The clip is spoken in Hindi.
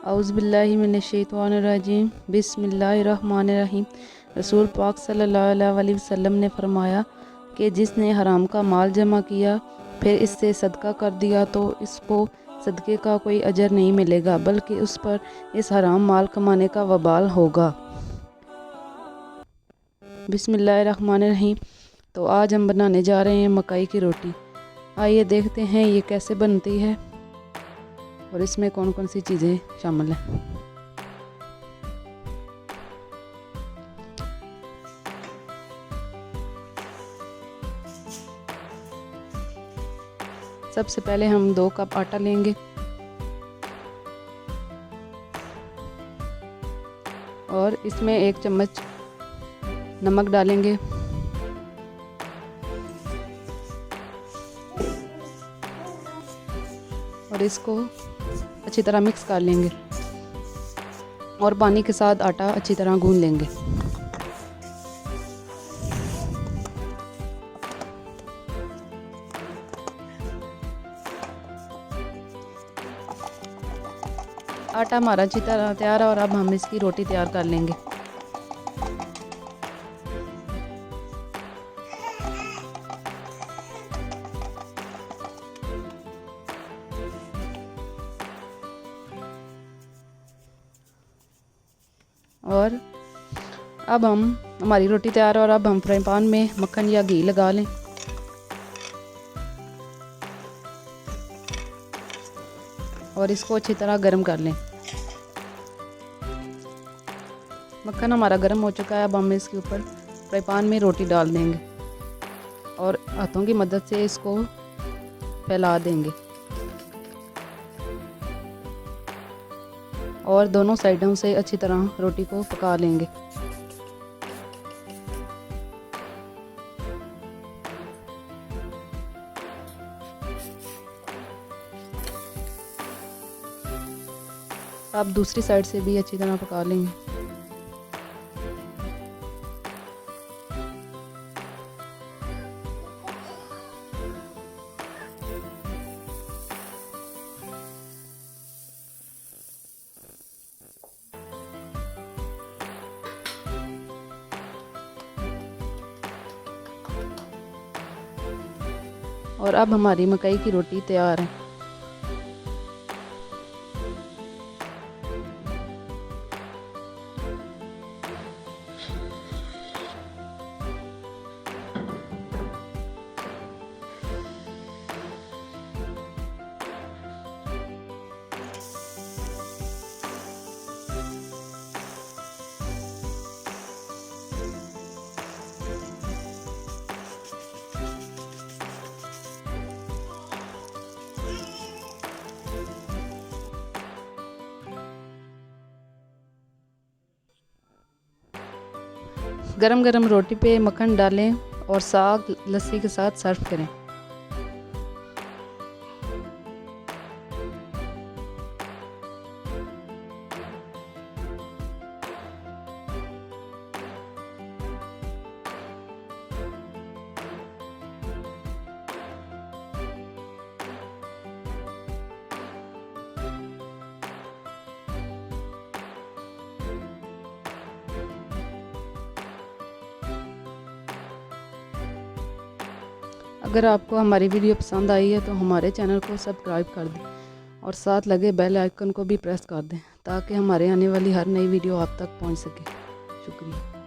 औज़ुबिल्लाहि मिनश्शैतानिर्रजीम बिस्मिल्लाहिर्रहमानिर्रहीम। रसूल पाक सल्लल्लाहु अलैहि वसल्लम ने फरमाया कि जिसने हराम का माल जमा किया फिर इससे सदका कर दिया तो इसको सदक़े का कोई अजर नहीं मिलेगा, बल्कि उस पर इस हराम माल कमाने का वबाल होगा। बिस्मिल्लाहिर्रहमानिर्रहीम। तो आज हम बनाने जा रहे हैं मकई की रोटी। आइए देखते हैं ये कैसे बनती है और इसमें कौन कौन सी चीज़ें शामिल हैं। सबसे पहले हम 2 कप आटा लेंगे और इसमें 1 चम्मच नमक डालेंगे और इसको अच्छी तरह मिक्स कर लेंगे और पानी के साथ आटा अच्छी तरह गूंद लेंगे। आटा हमारा अच्छी तरह तैयार है और अब हम इसकी रोटी तैयार कर लेंगे। और अब हमारी रोटी तैयार है और अब हम फ्राई पैन में मक्खन या घी लगा लें और इसको अच्छी तरह गर्म कर लें। मक्खन हमारा गर्म हो चुका है। अब हम इसके ऊपर फ्राई पैन में रोटी डाल देंगे और हाथों की मदद से इसको फैला देंगे और दोनों साइडों से अच्छी तरह रोटी को पका लेंगे। आप दूसरी साइड से भी अच्छी तरह पका लेंगे। और अब हमारी मकई की रोटी तैयार है। गरम गरम रोटी पे मक्खन डालें और साग लस्सी के साथ सर्व करें। अगर आपको हमारी वीडियो पसंद आई है तो हमारे चैनल को सब्सक्राइब कर दें और साथ लगे बेल आइकन को भी प्रेस कर दें ताकि हमारे आने वाली हर नई वीडियो आप तक पहुंच सके। शुक्रिया।